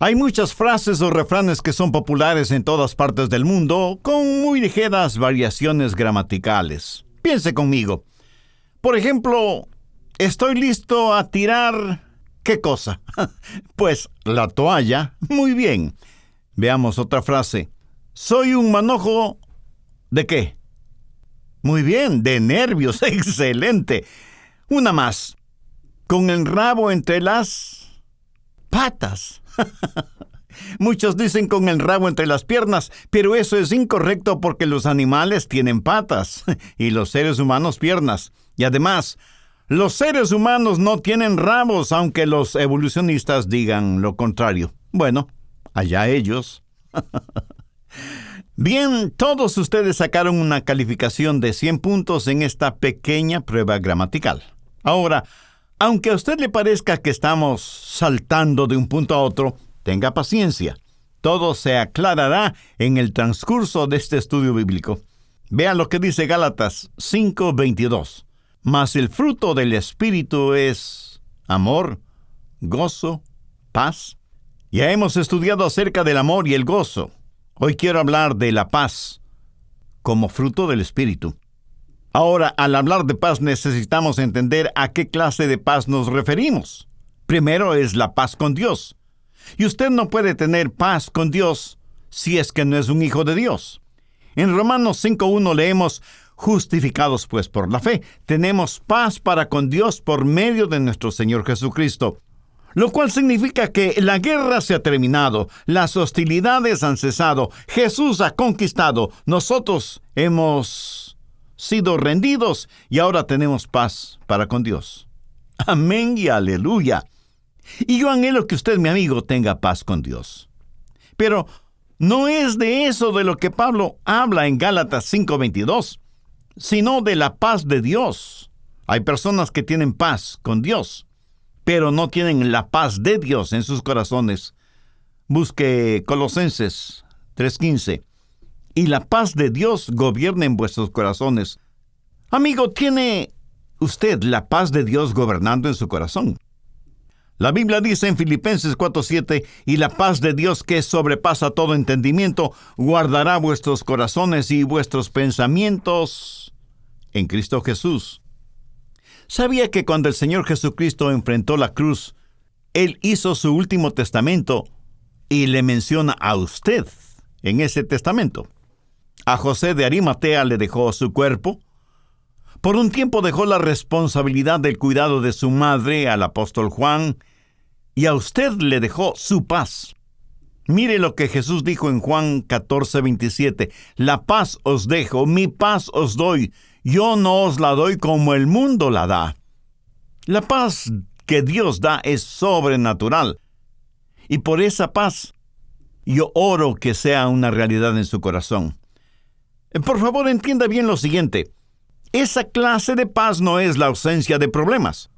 Hay muchas frases o refranes que son populares en todas partes del mundo, con muy ligeras variaciones gramaticales. Piense conmigo. Por ejemplo, estoy listo a tirar... ¿Qué cosa? Pues la toalla. Muy bien. Veamos otra frase. Soy un manojo... ¿De qué? Muy bien, de nervios. Excelente. Una más. Con el rabo entre las patas. Muchos dicen con el rabo entre las piernas, pero eso es incorrecto porque los animales tienen patas y los seres humanos piernas. Y además, los seres humanos no tienen rabos, aunque los evolucionistas digan lo contrario. Bueno, allá ellos. Bien, todos ustedes sacaron una calificación de 100 puntos en esta pequeña prueba gramatical. Ahora, aunque a usted le parezca que estamos saltando de un punto a otro, tenga paciencia. Todo se aclarará en el transcurso de este estudio bíblico. Vea lo que dice Gálatas 5:22. Mas el fruto del Espíritu es amor, gozo, paz. Ya hemos estudiado acerca del amor y el gozo. Hoy quiero hablar de la paz como fruto del Espíritu. Ahora, al hablar de paz necesitamos entender a qué clase de paz nos referimos. Primero es la paz con Dios. Y usted no puede tener paz con Dios si es que no es un hijo de Dios. En Romanos 5:1 leemos, justificados pues por la fe, tenemos paz para con Dios por medio de nuestro Señor Jesucristo. Lo cual significa que la guerra se ha terminado, las hostilidades han cesado, Jesús ha conquistado, nosotros hemos sido rendidos y ahora tenemos paz para con Dios. Amén y aleluya. Y yo anhelo que usted, mi amigo, tenga paz con Dios. Pero no es de eso de lo que Pablo habla en Gálatas 5:22, sino de la paz de Dios. Hay personas que tienen paz con Dios, pero no tienen la paz de Dios en sus corazones. Busque Colosenses 3:15. Y la paz de Dios gobierna en vuestros corazones. Amigo, ¿tiene usted la paz de Dios gobernando en su corazón? La Biblia dice en Filipenses 4:7, y la paz de Dios que sobrepasa todo entendimiento, guardará vuestros corazones y vuestros pensamientos en Cristo Jesús. ¿Sabía que cuando el Señor Jesucristo enfrentó la cruz, Él hizo su último testamento y le menciona a usted en ese testamento? A José de Arimatea le dejó su cuerpo. Por un tiempo dejó la responsabilidad del cuidado de su madre al apóstol Juan, y a usted le dejó su paz. Mire lo que Jesús dijo en Juan 14:27. La paz os dejo, mi paz os doy. Yo no os la doy como el mundo la da. La paz que Dios da es sobrenatural. Y por esa paz, yo oro que sea una realidad en su corazón. Por favor, entienda bien lo siguiente. Esa clase de paz no es la ausencia de problemas,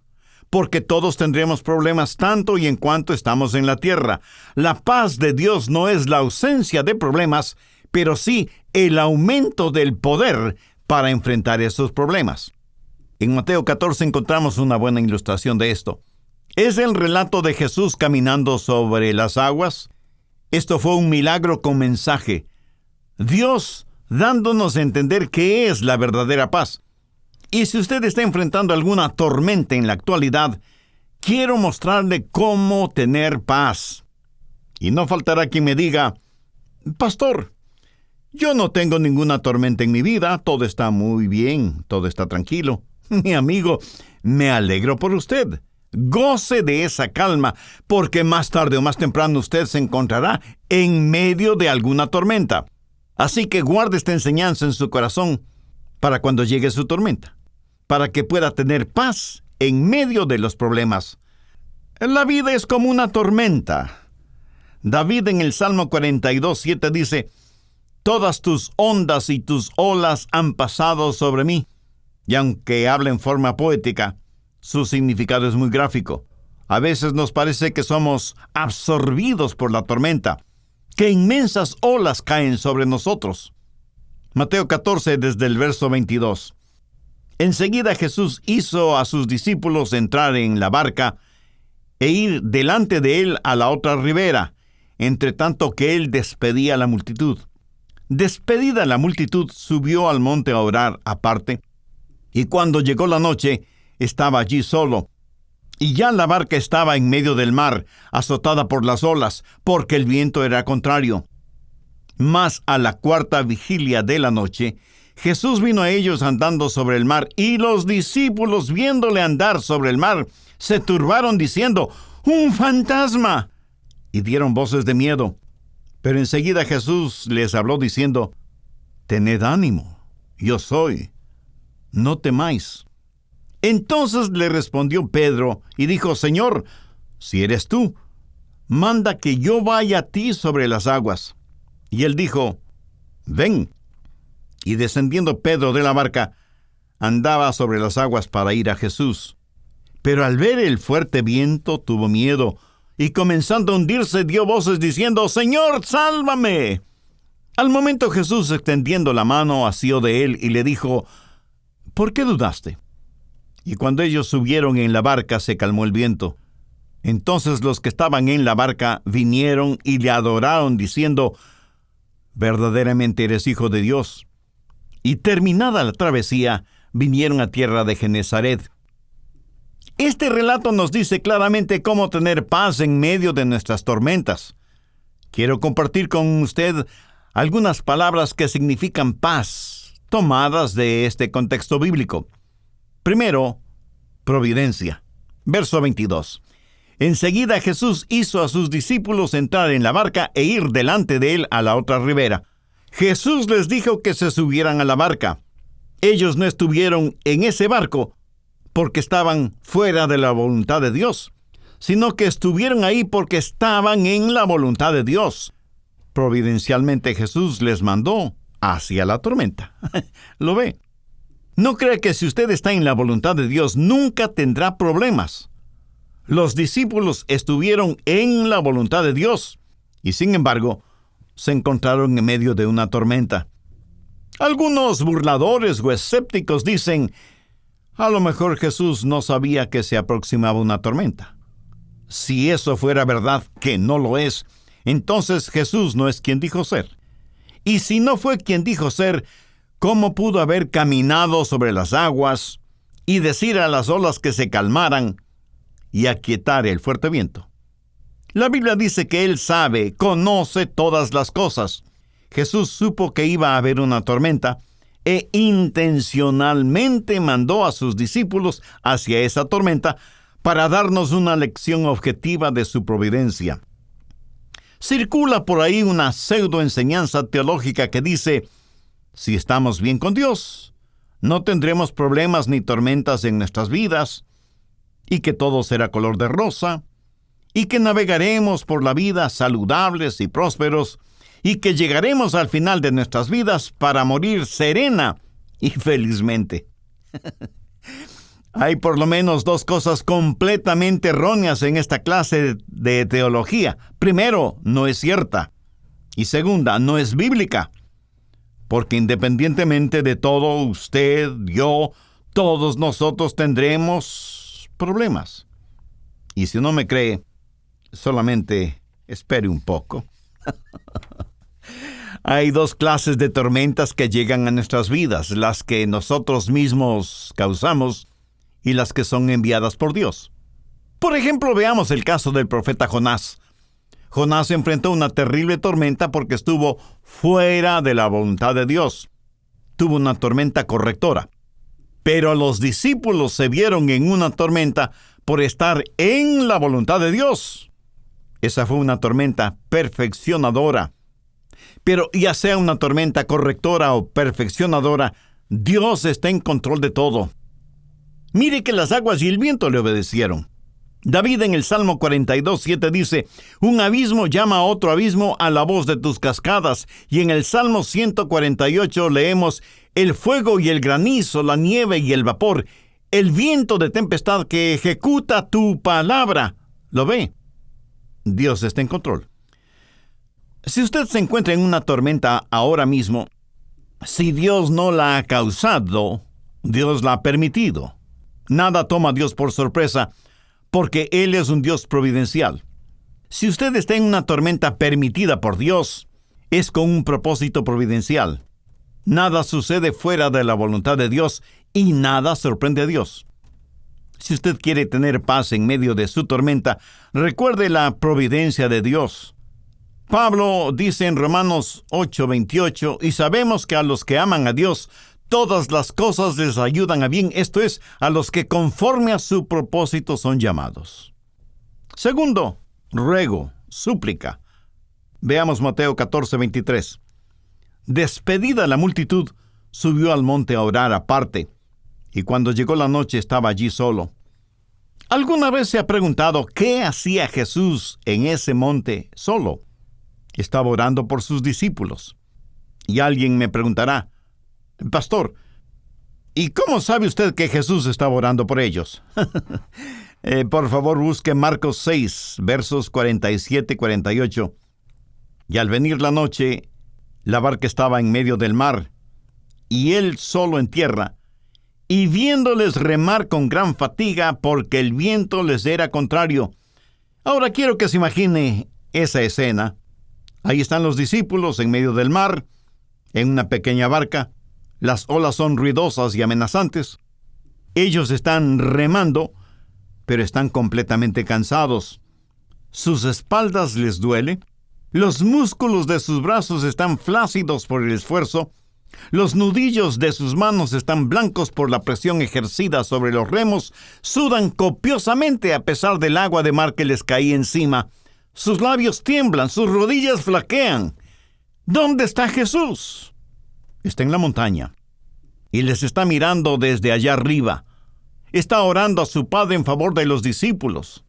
porque todos tendremos problemas tanto y en cuanto estamos en la tierra. La paz de Dios no es la ausencia de problemas, pero sí el aumento del poder para enfrentar esos problemas. En Mateo 14 encontramos una buena ilustración de esto. Es el relato de Jesús caminando sobre las aguas. Esto fue un milagro con mensaje. Dios dándonos a entender qué es la verdadera paz. Y si usted está enfrentando alguna tormenta en la actualidad, quiero mostrarle cómo tener paz. Y no faltará quien me diga, pastor, yo no tengo ninguna tormenta en mi vida, todo está muy bien, todo está tranquilo. Mi amigo, me alegro por usted. Goce de esa calma, porque más tarde o más temprano usted se encontrará en medio de alguna tormenta. Así que guarde esta enseñanza en su corazón para cuando llegue su tormenta, para que pueda tener paz en medio de los problemas. La vida es como una tormenta. David en el Salmo 42:7 dice, todas tus ondas y tus olas han pasado sobre mí. Y aunque habla en forma poética, su significado es muy gráfico. A veces nos parece que somos absorbidos por la tormenta, que inmensas olas caen sobre nosotros. Mateo 14, desde el verso 22. Enseguida Jesús hizo a sus discípulos entrar en la barca e ir delante de él a la otra ribera, entre tanto que él despedía a la multitud. Despedida la multitud, subió al monte a orar aparte, y cuando llegó la noche, estaba allí solo. Y ya la barca estaba en medio del mar, azotada por las olas, porque el viento era contrario. Mas a la cuarta vigilia de la noche, Jesús vino a ellos andando sobre el mar, y los discípulos, viéndole andar sobre el mar, se turbaron diciendo: ¡Un fantasma! Y dieron voces de miedo. Pero enseguida Jesús les habló diciendo: Tened ánimo, yo soy, no temáis. Entonces le respondió Pedro y dijo: Señor, si eres tú, manda que yo vaya a ti sobre las aguas. Y él dijo: Ven. Y descendiendo Pedro de la barca, andaba sobre las aguas para ir a Jesús. Pero al ver el fuerte viento tuvo miedo, y comenzando a hundirse dio voces diciendo: Señor, sálvame. Al momento Jesús, extendiendo la mano, asió de él y le dijo: ¿Por qué dudaste? Y cuando ellos subieron en la barca, se calmó el viento. Entonces los que estaban en la barca vinieron y le adoraron, diciendo: Verdaderamente eres Hijo de Dios. Y terminada la travesía, vinieron a tierra de Genesaret. Este relato nos dice claramente cómo tener paz en medio de nuestras tormentas. Quiero compartir con usted algunas palabras que significan paz, tomadas de este contexto bíblico. Primero, providencia. Verso 22. Enseguida Jesús hizo a sus discípulos entrar en la barca e ir delante de él a la otra ribera. Jesús les dijo que se subieran a la barca. Ellos no estuvieron en ese barco porque estaban fuera de la voluntad de Dios, sino que estuvieron ahí porque estaban en la voluntad de Dios. Providencialmente Jesús les mandó hacia la tormenta. ¿Lo ve? No crea que si usted está en la voluntad de Dios, nunca tendrá problemas. Los discípulos estuvieron en la voluntad de Dios y, sin embargo, se encontraron en medio de una tormenta. Algunos burladores o escépticos dicen: a lo mejor Jesús no sabía que se aproximaba una tormenta. Si eso fuera verdad, que no lo es, entonces Jesús no es quien dijo ser. Y si no fue quien dijo ser, ¿cómo pudo haber caminado sobre las aguas y decir a las olas que se calmaran y aquietar el fuerte viento? La Biblia dice que Él sabe, conoce todas las cosas. Jesús supo que iba a haber una tormenta e intencionalmente mandó a sus discípulos hacia esa tormenta para darnos una lección objetiva de su providencia. Circula por ahí una pseudoenseñanza teológica que dice: si estamos bien con Dios, no tendremos problemas ni tormentas en nuestras vidas, y que todo será color de rosa, y que navegaremos por la vida saludables y prósperos, y que llegaremos al final de nuestras vidas para morir serena y felizmente. Hay por lo menos dos cosas completamente erróneas en esta clase de teología. Primero, no es cierta. Y segunda, no es bíblica. Porque independientemente de todo, usted, yo, todos nosotros tendremos problemas. Y si no me cree, solamente espere un poco. Hay dos clases de tormentas que llegan a nuestras vidas: las que nosotros mismos causamos y las que son enviadas por Dios. Por ejemplo, veamos el caso del profeta Jonás. Jonás enfrentó una terrible tormenta porque estuvo fuera de la voluntad de Dios. Tuvo una tormenta correctora. Pero los discípulos se vieron en una tormenta por estar en la voluntad de Dios. Esa fue una tormenta perfeccionadora. Pero ya sea una tormenta correctora o perfeccionadora, Dios está en control de todo. Mire que las aguas y el viento le obedecieron. David en el Salmo 42:7 dice: un abismo llama a otro abismo a la voz de tus cascadas. Y en el Salmo 148 leemos: el fuego y el granizo, la nieve y el vapor, el viento de tempestad que ejecuta tu palabra. ¿Lo ve? Dios está en control. Si usted se encuentra en una tormenta ahora mismo, si Dios no la ha causado, Dios la ha permitido. Nada toma a Dios por sorpresa, porque Él es un Dios providencial. Si usted está en una tormenta permitida por Dios, es con un propósito providencial. Nada sucede fuera de la voluntad de Dios y nada sorprende a Dios. Si usted quiere tener paz en medio de su tormenta, recuerde la providencia de Dios. Pablo dice en Romanos 8:28, y sabemos que a los que aman a Dios, todas las cosas les ayudan a bien, esto es, a los que conforme a su propósito son llamados. Segundo, ruego, súplica. Veamos Mateo 14:23. Despedida la multitud, subió al monte a orar aparte, y cuando llegó la noche estaba allí solo. ¿Alguna vez se ha preguntado qué hacía Jesús en ese monte solo? Estaba orando por sus discípulos. Y alguien me preguntará, Pastor, ¿y cómo sabe usted que Jesús estaba orando por ellos? Por favor, busque Marcos 6, versos 47 y 48. Y al venir la noche, la barca estaba en medio del mar, y él solo en tierra, y viéndoles remar con gran fatiga, porque el viento les era contrario. Ahora quiero que se imagine esa escena. Ahí están los discípulos en medio del mar, en una pequeña barca. Las olas son ruidosas y amenazantes. Ellos están remando, pero están completamente cansados. Sus espaldas les duele. Los músculos de sus brazos están flácidos por el esfuerzo. Los nudillos de sus manos están blancos por la presión ejercida sobre los remos. Sudan copiosamente a pesar del agua de mar que les caía encima. Sus labios tiemblan, sus rodillas flaquean. ¿Dónde está Jesús? Está en la montaña y les está mirando desde allá arriba. Está orando a su Padre en favor de los discípulos.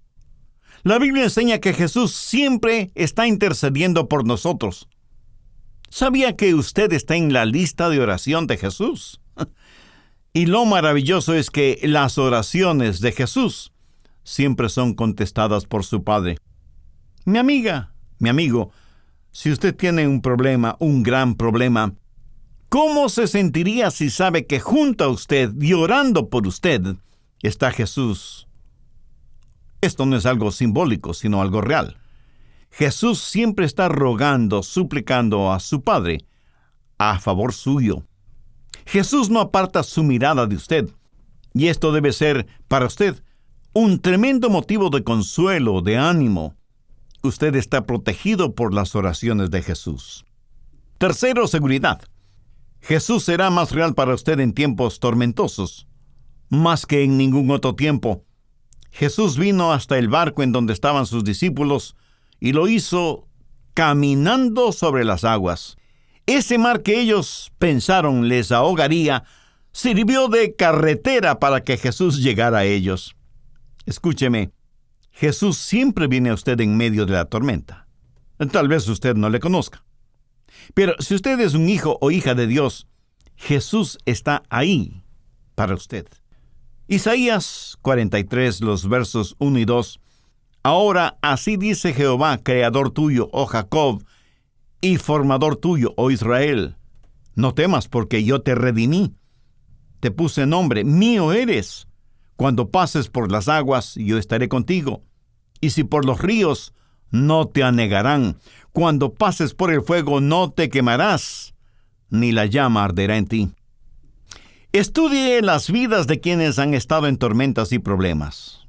La Biblia enseña que Jesús siempre está intercediendo por nosotros. ¿Sabía que usted está en la lista de oración de Jesús? Y lo maravilloso es que las oraciones de Jesús siempre son contestadas por su Padre. Mi amiga, mi amigo, si usted tiene un problema, un gran problema, ¿cómo se sentiría si sabe que junto a usted y orando por usted está Jesús? Esto no es algo simbólico, sino algo real. Jesús siempre está rogando, suplicando a su Padre a favor suyo. Jesús no aparta su mirada de usted, y esto debe ser para usted un tremendo motivo de consuelo, de ánimo. Usted está protegido por las oraciones de Jesús. Tercero, seguridad. Jesús será más real para usted en tiempos tormentosos, más que en ningún otro tiempo. Jesús vino hasta el barco en donde estaban sus discípulos y lo hizo caminando sobre las aguas. Ese mar que ellos pensaron les ahogaría, sirvió de carretera para que Jesús llegara a ellos. Escúcheme, Jesús siempre viene a usted en medio de la tormenta. Tal vez usted no le conozca. Pero si usted es un hijo o hija de Dios, Jesús está ahí para usted. Isaías 43, los versos 1 y 2. Ahora así dice Jehová, creador tuyo, oh Jacob, y formador tuyo, oh Israel. No temas, porque yo te redimí. Te puse nombre, mío eres. Cuando pases por las aguas, yo estaré contigo. Y si por los ríos, no te anegarán. Cuando pases por el fuego, no te quemarás, ni la llama arderá en ti. Estudie las vidas de quienes han estado en tormentas y problemas.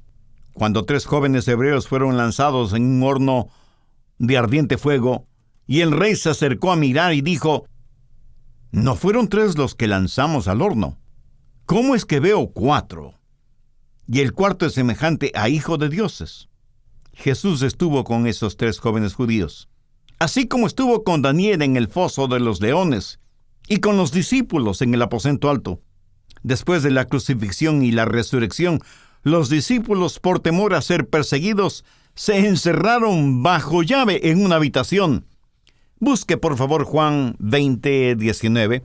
Cuando 3 jóvenes hebreos fueron lanzados en un horno de ardiente fuego, y el rey se acercó a mirar y dijo, ¿no fueron 3 los que lanzamos al horno? ¿Cómo es que veo 4? Y el cuarto es semejante a hijo de dioses. Jesús estuvo con esos 3 jóvenes judíos, así como estuvo con Daniel en el foso de los leones, y con los discípulos en el aposento alto. Después de la crucifixión y la resurrección, los discípulos, por temor a ser perseguidos, se encerraron bajo llave en una habitación. Busque, por favor, Juan 20:19.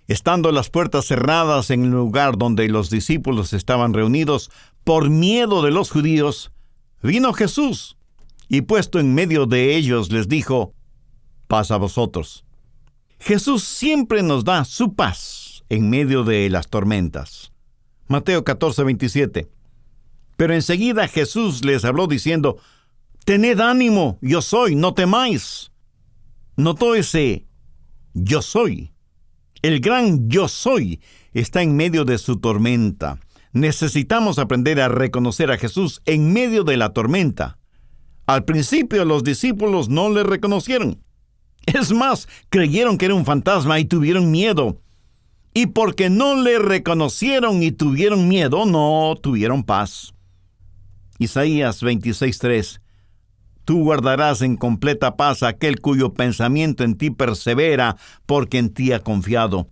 Estando las puertas cerradas en el lugar donde los discípulos estaban reunidos, por miedo de los judíos, vino Jesús, y puesto en medio de ellos les dijo, paz a vosotros. Jesús siempre nos da su paz en medio de las tormentas. Mateo 14:27. Pero enseguida Jesús les habló diciendo, Tened ánimo, yo soy, no temáis. ¿Notó ese yo soy? El gran yo soy está en medio de su tormenta. Necesitamos aprender a reconocer a Jesús en medio de la tormenta. Al principio los discípulos no le reconocieron. Es más, creyeron que era un fantasma y tuvieron miedo. Y porque no le reconocieron y tuvieron miedo, no tuvieron paz. Isaías 26:3. Tú guardarás en completa paz a aquel cuyo pensamiento en ti persevera, porque en ti ha confiado.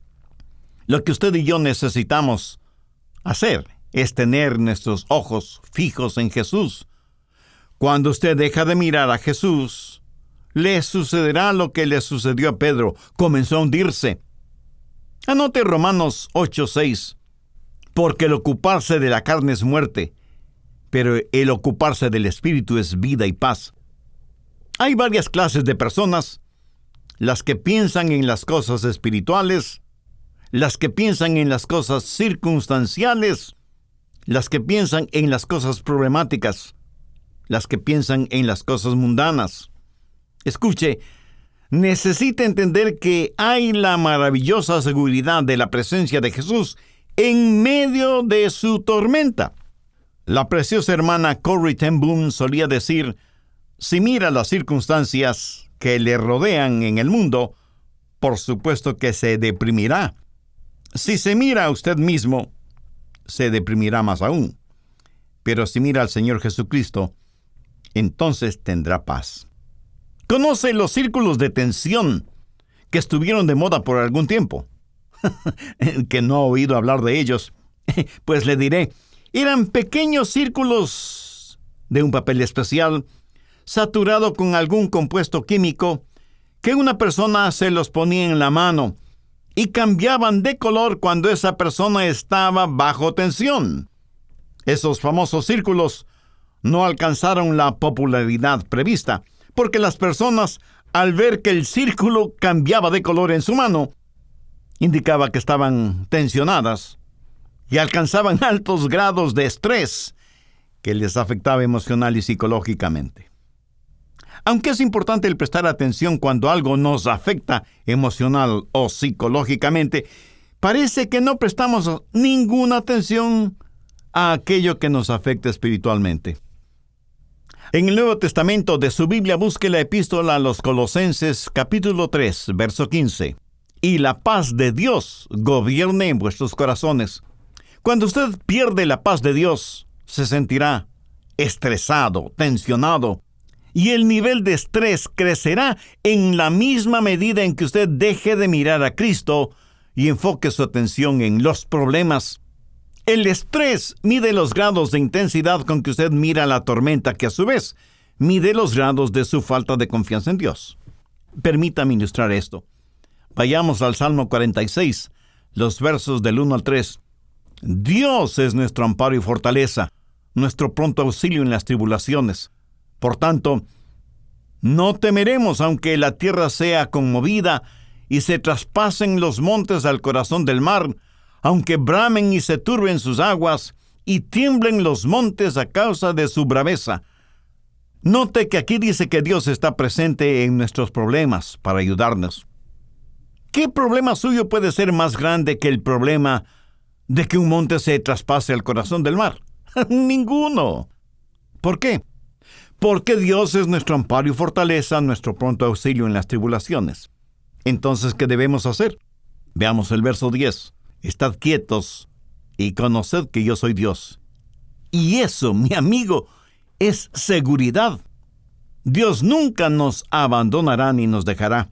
Lo que usted y yo necesitamos hacer es tener nuestros ojos fijos en Jesús. Cuando usted deja de mirar a Jesús, le sucederá lo que le sucedió a Pedro. Comenzó a hundirse. Anote Romanos 8:6. Porque el ocuparse de la carne es muerte, pero el ocuparse del Espíritu es vida y paz. Hay varias clases de personas: las que piensan en las cosas espirituales, las que piensan en las cosas circunstanciales, las que piensan en las cosas problemáticas, las que piensan en las cosas mundanas. Escuche, necesita entender que hay la maravillosa seguridad de la presencia de Jesús en medio de su tormenta. La preciosa hermana Corrie ten Boom solía decir: si mira las circunstancias que le rodean en el mundo, por supuesto que se deprimirá. Si se mira a usted mismo, se deprimirá más aún. Pero si mira al Señor Jesucristo, entonces tendrá paz. ¿Conoce los círculos de tensión que estuvieron de moda por algún tiempo? Que no ha oído hablar de ellos. Pues le diré, eran pequeños círculos de un papel especial, saturado con algún compuesto químico, que una persona se los ponía en la mano y cambiaban de color cuando esa persona estaba bajo tensión. Esos famosos círculos no alcanzaron la popularidad prevista, porque las personas, al ver que el círculo cambiaba de color en su mano, indicaba que estaban tensionadas y alcanzaban altos grados de estrés que les afectaba emocional y psicológicamente. Aunque es importante el prestar atención cuando algo nos afecta emocional o psicológicamente, parece que no prestamos ninguna atención a aquello que nos afecta espiritualmente. En el Nuevo Testamento de su Biblia, busque la epístola a los Colosenses, capítulo 3, verso 15. Y la paz de Dios gobierne en vuestros corazones. Cuando usted pierde la paz de Dios, se sentirá estresado, tensionado, y el nivel de estrés crecerá en la misma medida en que usted deje de mirar a Cristo y enfoque su atención en los problemas. El estrés mide los grados de intensidad con que usted mira la tormenta, que a su vez mide los grados de su falta de confianza en Dios. Permítame ilustrar esto. Vayamos al Salmo 46, los versos del 1 al 3. Dios es nuestro amparo y fortaleza, nuestro pronto auxilio en las tribulaciones. Por tanto, no temeremos aunque la tierra sea conmovida y se traspasen los montes al corazón del mar, aunque bramen y se turben sus aguas y tiemblen los montes a causa de su braveza. Note que aquí dice que Dios está presente en nuestros problemas para ayudarnos. ¿Qué problema suyo puede ser más grande que el problema de que un monte se traspase al corazón del mar? Ninguno. ¿Por qué? Porque Dios es nuestro amparo y fortaleza, nuestro pronto auxilio en las tribulaciones. Entonces, ¿qué debemos hacer? Veamos el verso 10. Estad quietos y conoced que yo soy Dios. Y eso, mi amigo, es seguridad. Dios nunca nos abandonará ni nos dejará.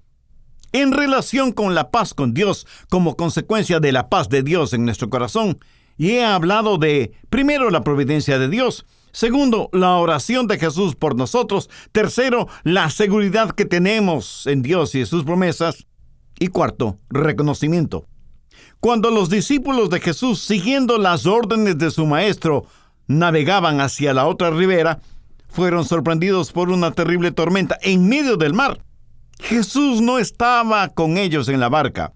En relación con la paz con Dios, como consecuencia de la paz de Dios en nuestro corazón, y he hablado de, primero, la providencia de Dios; segundo, la oración de Jesús por nosotros; tercero, la seguridad que tenemos en Dios y en sus promesas; y cuarto, reconocimiento. Cuando los discípulos de Jesús, siguiendo las órdenes de su maestro, navegaban hacia la otra ribera, fueron sorprendidos por una terrible tormenta en medio del mar. Jesús no estaba con ellos en la barca.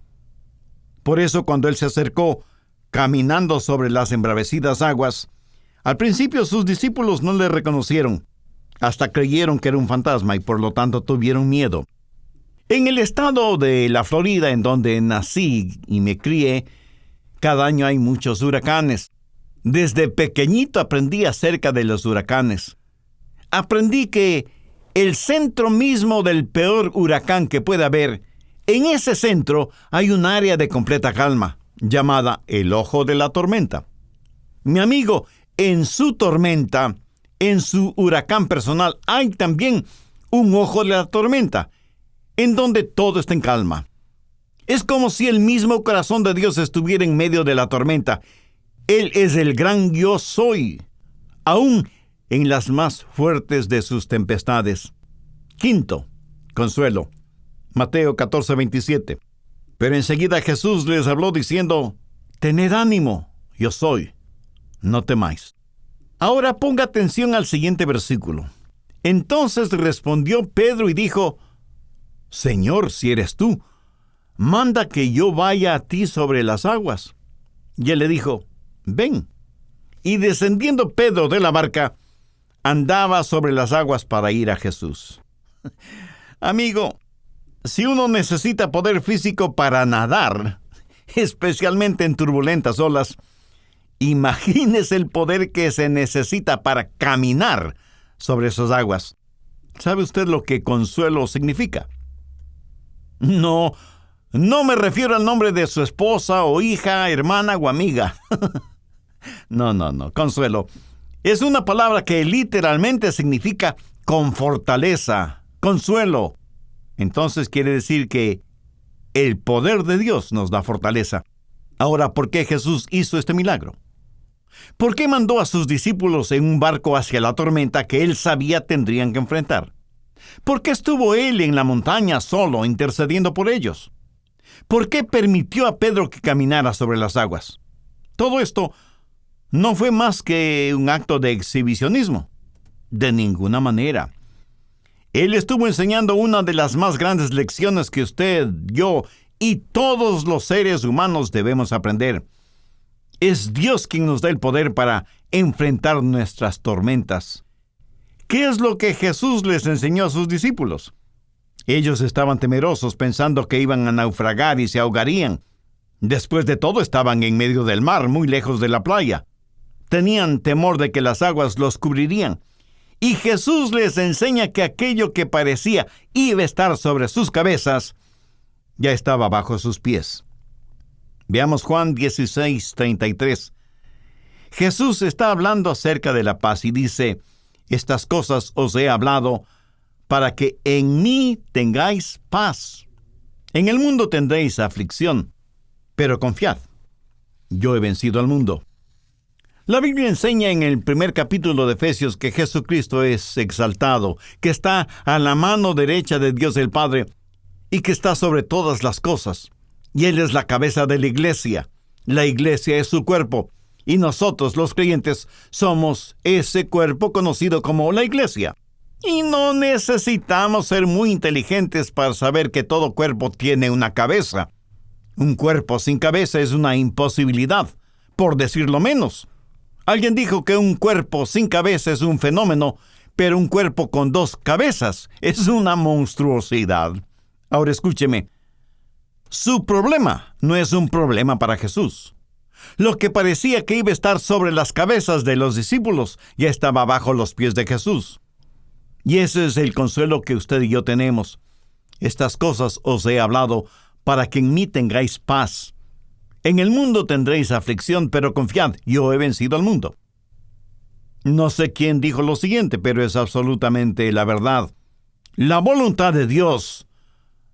Por eso, cuando Él se acercó, caminando sobre las embravecidas aguas, al principio sus discípulos no le reconocieron. Hasta creyeron que era un fantasma y por lo tanto tuvieron miedo. En el estado de la Florida, en donde nací y me crié, cada año hay muchos huracanes. Desde pequeñito aprendí acerca de los huracanes. Aprendí que el centro mismo del peor huracán que puede haber, en ese centro hay un área de completa calma, llamada el ojo de la tormenta. Mi amigo, en su tormenta, en su huracán personal, hay también un ojo de la tormenta, en donde todo está en calma. Es como si el mismo corazón de Dios estuviera en medio de la tormenta. Él es el gran yo soy, aún en las más fuertes de sus tempestades. Quinto, consuelo. Mateo 14:27. Pero enseguida Jesús les habló diciendo: tened ánimo, yo soy, no temáis. Ahora ponga atención al siguiente versículo. Entonces respondió Pedro y dijo: Señor, si eres tú, manda que yo vaya a ti sobre las aguas. Y él le dijo: ven. Y descendiendo Pedro de la barca, andaba sobre las aguas para ir a Jesús. Amigo, si uno necesita poder físico para nadar, especialmente en turbulentas olas, imagínese el poder que se necesita para caminar sobre esas aguas. ¿Sabe usted lo que consuelo significa? No me refiero al nombre de su esposa o hija, hermana o amiga. No. Consuelo es una palabra que literalmente significa con fortaleza, consuelo. Entonces quiere decir que el poder de Dios nos da fortaleza. Ahora, ¿por qué Jesús hizo este milagro? ¿Por qué mandó a sus discípulos en un barco hacia la tormenta que él sabía tendrían que enfrentar? ¿Por qué estuvo él en la montaña solo intercediendo por ellos? ¿Por qué permitió a Pedro que caminara sobre las aguas? Todo esto no fue más que un acto de exhibicionismo. De ninguna manera. Él estuvo enseñando una de las más grandes lecciones que usted, yo y todos los seres humanos debemos aprender. Es Dios quien nos da el poder para enfrentar nuestras tormentas. ¿Qué es lo que Jesús les enseñó a sus discípulos? Ellos estaban temerosos pensando que iban a naufragar y se ahogarían. Después de todo, estaban en medio del mar, muy lejos de la playa. Tenían temor de que las aguas los cubrirían. Y Jesús les enseña que aquello que parecía iba a estar sobre sus cabezas, ya estaba bajo sus pies. Veamos Juan 16:33. Jesús está hablando acerca de la paz y dice: estas cosas os he hablado para que en mí tengáis paz. En el mundo tendréis aflicción, pero confiad, yo he vencido al mundo. La Biblia enseña en el primer capítulo de Efesios que Jesucristo es exaltado, que está a la mano derecha de Dios el Padre y que está sobre todas las cosas. Y Él es la cabeza de la iglesia. La iglesia es su cuerpo. Y nosotros, los creyentes, somos ese cuerpo conocido como la iglesia. Y no necesitamos ser muy inteligentes para saber que todo cuerpo tiene una cabeza. Un cuerpo sin cabeza es una imposibilidad, por decirlo menos. Alguien dijo que un cuerpo sin cabeza es un fenómeno, pero un cuerpo con dos cabezas es una monstruosidad. Ahora escúcheme. Su problema no es un problema para Jesús. Lo que parecía que iba a estar sobre las cabezas de los discípulos ya estaba bajo los pies de Jesús. Y ese es el consuelo que usted y yo tenemos. Estas cosas os he hablado para que en mí tengáis paz. En el mundo tendréis aflicción, pero confiad, yo he vencido al mundo. No sé quién dijo lo siguiente, pero es absolutamente la verdad. La voluntad de Dios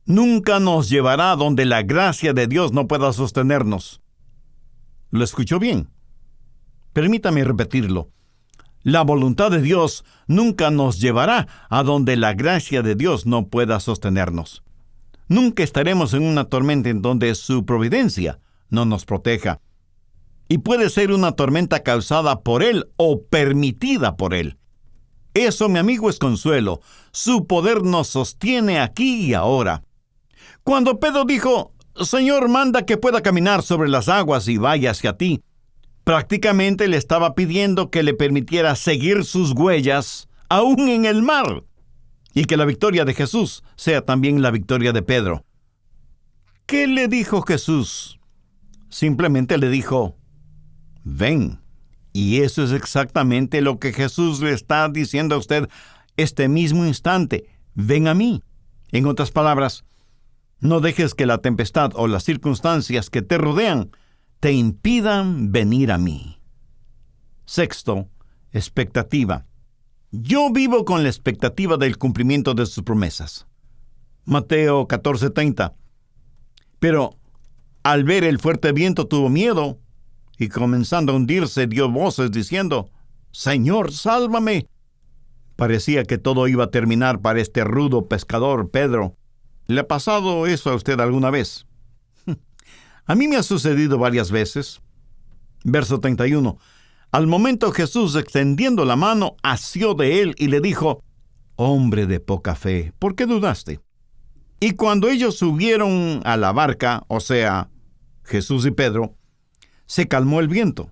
nunca nos llevará donde la gracia de Dios no pueda sostenernos. ¿Lo escuchó bien? Permítame repetirlo. La voluntad de Dios nunca nos llevará a donde la gracia de Dios no pueda sostenernos. Nunca estaremos en una tormenta en donde su providencia no nos proteja. Y puede ser una tormenta causada por Él o permitida por Él. Eso, mi amigo, es consuelo. Su poder nos sostiene aquí y ahora. Cuando Pedro dijo: Señor, manda que pueda caminar sobre las aguas y vaya hacia ti, prácticamente le estaba pidiendo que le permitiera seguir sus huellas aún en el mar. Y que la victoria de Jesús sea también la victoria de Pedro. ¿Qué le dijo Jesús? Simplemente le dijo, ven. Y eso es exactamente lo que Jesús le está diciendo a usted este mismo instante. Ven a mí. En otras palabras, no dejes que la tempestad o las circunstancias que te rodean te impidan venir a mí. Sexto, expectativa. Yo vivo con la expectativa del cumplimiento de sus promesas. Mateo 14:30. Pero al ver el fuerte viento tuvo miedo y comenzando a hundirse dio voces diciendo, Señor, sálvame. Parecía que todo iba a terminar para este rudo pescador Pedro. ¿Le ha pasado eso a usted alguna vez? A mí me ha sucedido varias veces. Verso 31. Al momento Jesús, extendiendo la mano, asió de él y le dijo, hombre de poca fe, ¿por qué dudaste? Y cuando ellos subieron a la barca, o sea, Jesús y Pedro, se calmó el viento.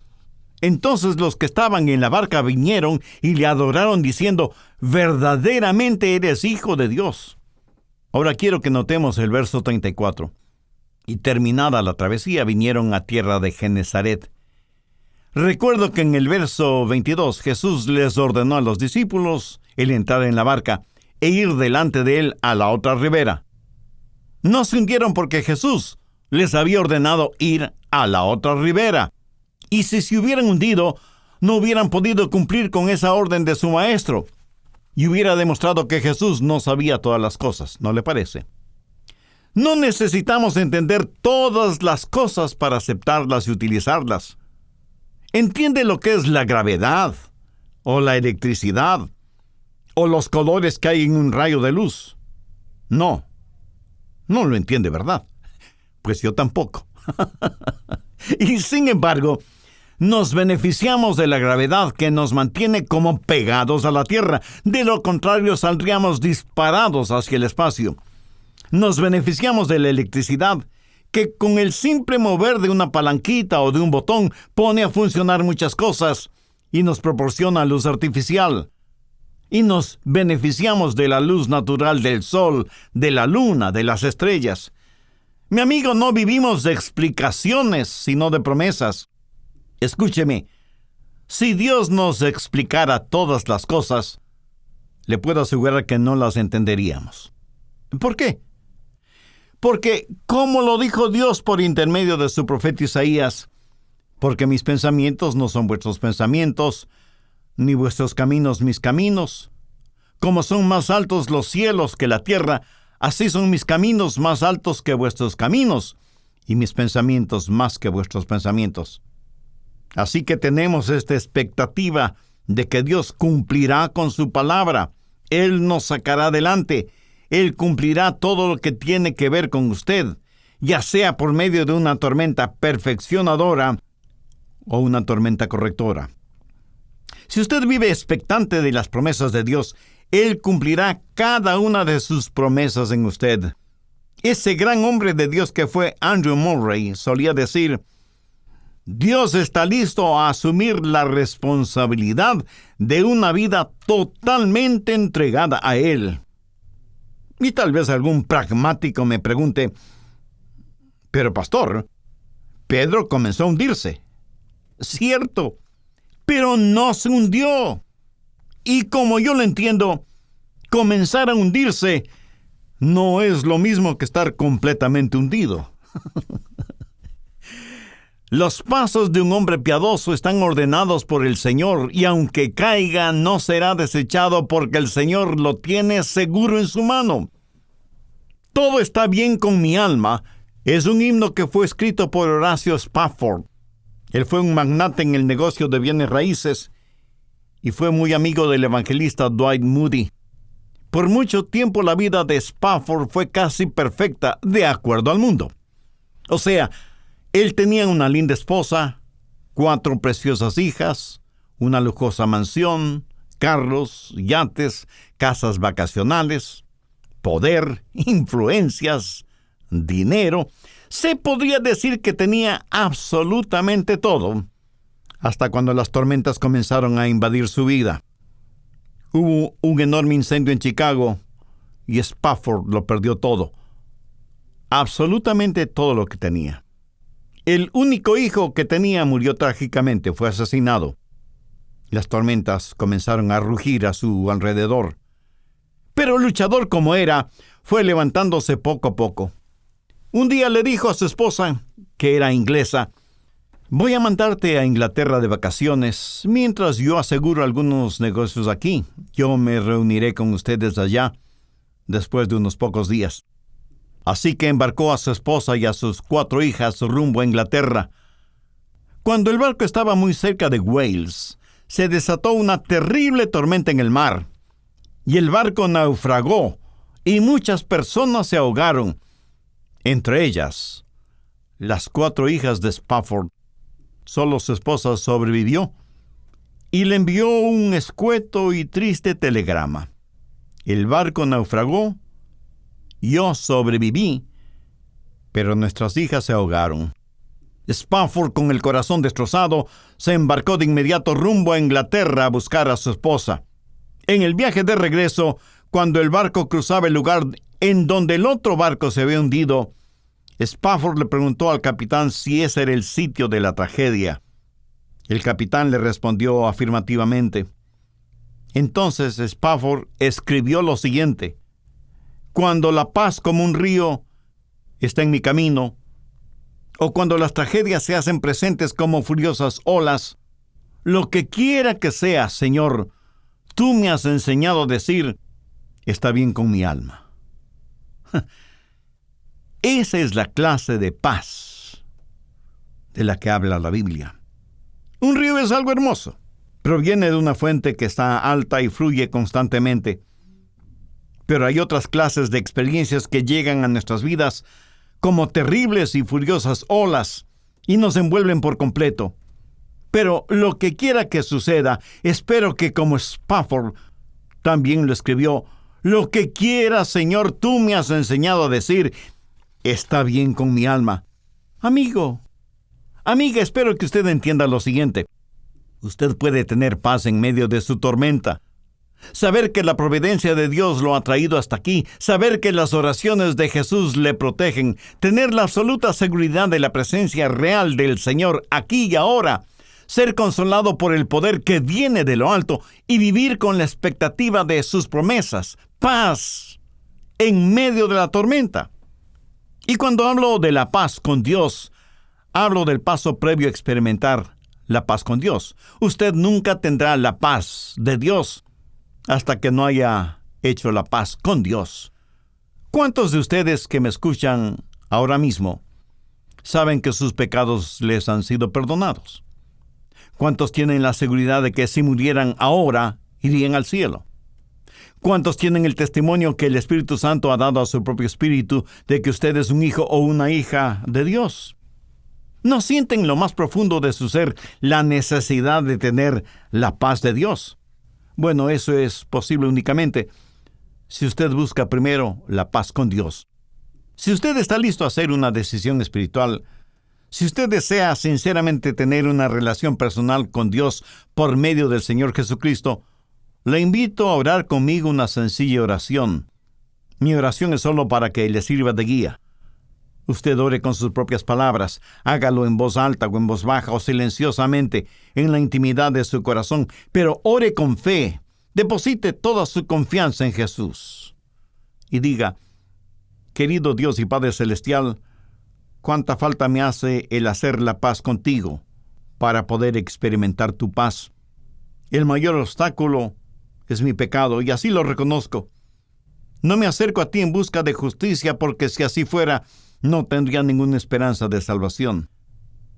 Entonces los que estaban en la barca vinieron y le adoraron diciendo, verdaderamente eres Hijo de Dios. Ahora quiero que notemos el verso 34. Y terminada la travesía vinieron a tierra de Genesaret. Recuerdo que en el verso 22 Jesús les ordenó a los discípulos el entrar en la barca e ir delante de él a la otra ribera. No se hundieron porque Jesús les había ordenado ir a la otra ribera. Y si se hubieran hundido, no hubieran podido cumplir con esa orden de su maestro. Y hubiera demostrado que Jesús no sabía todas las cosas, ¿no le parece? No necesitamos entender todas las cosas para aceptarlas y utilizarlas. ¿Entiende lo que es la gravedad, o la electricidad, o los colores que hay en un rayo de luz? No lo entiende, ¿verdad? Pues yo tampoco. Y sin embargo, nos beneficiamos de la gravedad que nos mantiene como pegados a la Tierra. De lo contrario, saldríamos disparados hacia el espacio. Nos beneficiamos de la electricidad que con el simple mover de una palanquita o de un botón pone a funcionar muchas cosas y nos proporciona luz artificial. Y nos beneficiamos de la luz natural del sol, de la luna, de las estrellas. Mi amigo, no vivimos de explicaciones, sino de promesas. Escúcheme, si Dios nos explicara todas las cosas, le puedo asegurar que no las entenderíamos. ¿Por qué? Porque, como lo dijo Dios por intermedio de su profeta Isaías, porque mis pensamientos no son vuestros pensamientos, ni vuestros caminos mis caminos. Como son más altos los cielos que la tierra, así son mis caminos más altos que vuestros caminos, y mis pensamientos más que vuestros pensamientos. Así que tenemos esta expectativa de que Dios cumplirá con su palabra. Él nos sacará adelante. Él cumplirá todo lo que tiene que ver con usted, ya sea por medio de una tormenta perfeccionadora o una tormenta correctora. Si usted vive expectante de las promesas de Dios, Él cumplirá cada una de sus promesas en usted. Ese gran hombre de Dios que fue Andrew Murray solía decir, Dios está listo a asumir la responsabilidad de una vida totalmente entregada a Él. Y tal vez algún pragmático me pregunte, pero pastor, Pedro comenzó a hundirse. Cierto, pero no se hundió. Y como yo lo entiendo, comenzar a hundirse no es lo mismo que estar completamente hundido. Los pasos de un hombre piadoso están ordenados por el Señor, y aunque caiga, no será desechado porque el Señor lo tiene seguro en su mano. Todo está bien con mi alma es un himno que fue escrito por Horacio Spafford. Él fue un magnate en el negocio de bienes raíces y fue muy amigo del evangelista Dwight Moody. Por mucho tiempo la vida de Spafford fue casi perfecta, de acuerdo al mundo. O sea, él tenía una linda esposa, 4 preciosas hijas, una lujosa mansión, carros, yates, casas vacacionales, poder, influencias, dinero. Se podría decir que tenía absolutamente todo, hasta cuando las tormentas comenzaron a invadir su vida. Hubo un enorme incendio en Chicago y Spafford lo perdió todo. Absolutamente todo lo que tenía. El único hijo que tenía murió trágicamente, fue asesinado. Las tormentas comenzaron a rugir a su alrededor. Pero luchador como era, fue levantándose poco a poco. Un día le dijo a su esposa, que era inglesa: voy a mandarte a Inglaterra de vacaciones mientras yo aseguro algunos negocios aquí. Yo me reuniré con ustedes allá después de unos pocos días. Así que embarcó a su esposa y a sus 4 hijas rumbo a Inglaterra. Cuando el barco estaba muy cerca de Wales, se desató una terrible tormenta en el mar, y el barco naufragó, y muchas personas se ahogaron, entre ellas las 4 hijas de Spafford. Solo su esposa sobrevivió, y le envió un escueto y triste telegrama: el barco naufragó, yo sobreviví, pero nuestras hijas se ahogaron. Spafford, con el corazón destrozado, se embarcó de inmediato rumbo a Inglaterra a buscar a su esposa. En el viaje de regreso, cuando el barco cruzaba el lugar en donde el otro barco se había hundido, Spafford le preguntó al capitán si ese era el sitio de la tragedia. El capitán le respondió afirmativamente. Entonces Spafford escribió lo siguiente: cuando la paz como un río está en mi camino, o cuando las tragedias se hacen presentes como furiosas olas, lo que quiera que sea, Señor, tú me has enseñado a decir, está bien con mi alma. Esa es la clase de paz de la que habla la Biblia. Un río es algo hermoso. Proviene de una fuente que está alta y fluye constantemente. Pero hay otras clases de experiencias que llegan a nuestras vidas como terribles y furiosas olas y nos envuelven por completo. Pero lo que quiera que suceda, espero que como Spafford también lo escribió, lo que quiera, Señor, tú me has enseñado a decir, está bien con mi alma. Amigo, amiga, espero que usted entienda lo siguiente. Usted puede tener paz en medio de su tormenta. Saber que la providencia de Dios lo ha traído hasta aquí, saber que las oraciones de Jesús le protegen, tener la absoluta seguridad de la presencia real del Señor aquí y ahora, ser consolado por el poder que viene de lo alto y vivir con la expectativa de sus promesas, paz en medio de la tormenta. Y cuando hablo de la paz con Dios, hablo del paso previo a experimentar la paz con Dios. Usted nunca tendrá la paz de Dios hasta que no haya hecho la paz con Dios. ¿Cuántos de ustedes que me escuchan ahora mismo saben que sus pecados les han sido perdonados? ¿Cuántos tienen la seguridad de que si murieran ahora, irían al cielo? ¿Cuántos tienen el testimonio que el Espíritu Santo ha dado a su propio espíritu de que usted es un hijo o una hija de Dios? ¿No sienten en lo más profundo de su ser la necesidad de tener la paz de Dios? Bueno, eso es posible únicamente si usted busca primero la paz con Dios. Si usted está listo a hacer una decisión espiritual, si usted desea sinceramente tener una relación personal con Dios por medio del Señor Jesucristo, le invito a orar conmigo una sencilla oración. Mi oración es solo para que le sirva de guía. Usted ore con sus propias palabras, hágalo en voz alta o en voz baja o silenciosamente, en la intimidad de su corazón, pero ore con fe, deposite toda su confianza en Jesús. Y diga, querido Dios y Padre Celestial, cuánta falta me hace el hacer la paz contigo para poder experimentar tu paz. El mayor obstáculo es mi pecado y así lo reconozco. No me acerco a ti en busca de justicia porque si así fuera, no tendría ninguna esperanza de salvación.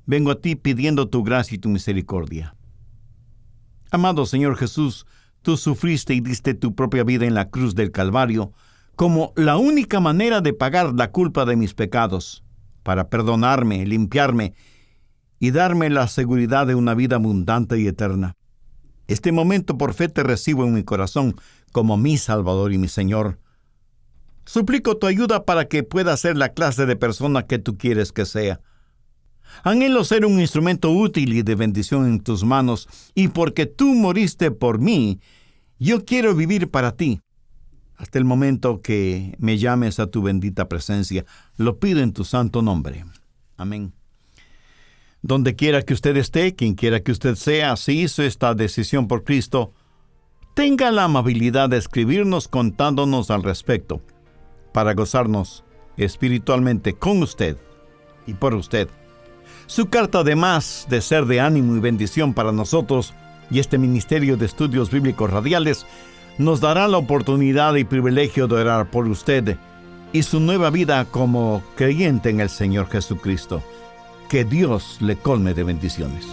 Vengo a ti pidiendo tu gracia y tu misericordia. Amado Señor Jesús, tú sufriste y diste tu propia vida en la cruz del Calvario como la única manera de pagar la culpa de mis pecados, para perdonarme, limpiarme y darme la seguridad de una vida abundante y eterna. Este momento por fe te recibo en mi corazón como mi Salvador y mi Señor. Suplico tu ayuda para que pueda ser la clase de persona que tú quieres que sea. Anhelo ser un instrumento útil y de bendición en tus manos, y porque tú moriste por mí, Yo quiero vivir para ti. Hasta el momento que me llames a tu bendita presencia, lo pido en tu santo nombre. Amén. Donde quiera que usted esté, quien quiera que usted sea, si hizo esta decisión por Cristo, tenga la amabilidad de escribirnos contándonos al respecto, para gozarnos espiritualmente con usted y por usted. Su carta, además de ser de ánimo y bendición para nosotros y este Ministerio de Estudios Bíblicos Radiales, nos dará la oportunidad y privilegio de orar por usted y su nueva vida como creyente en el Señor Jesucristo. Que Dios le colme de bendiciones.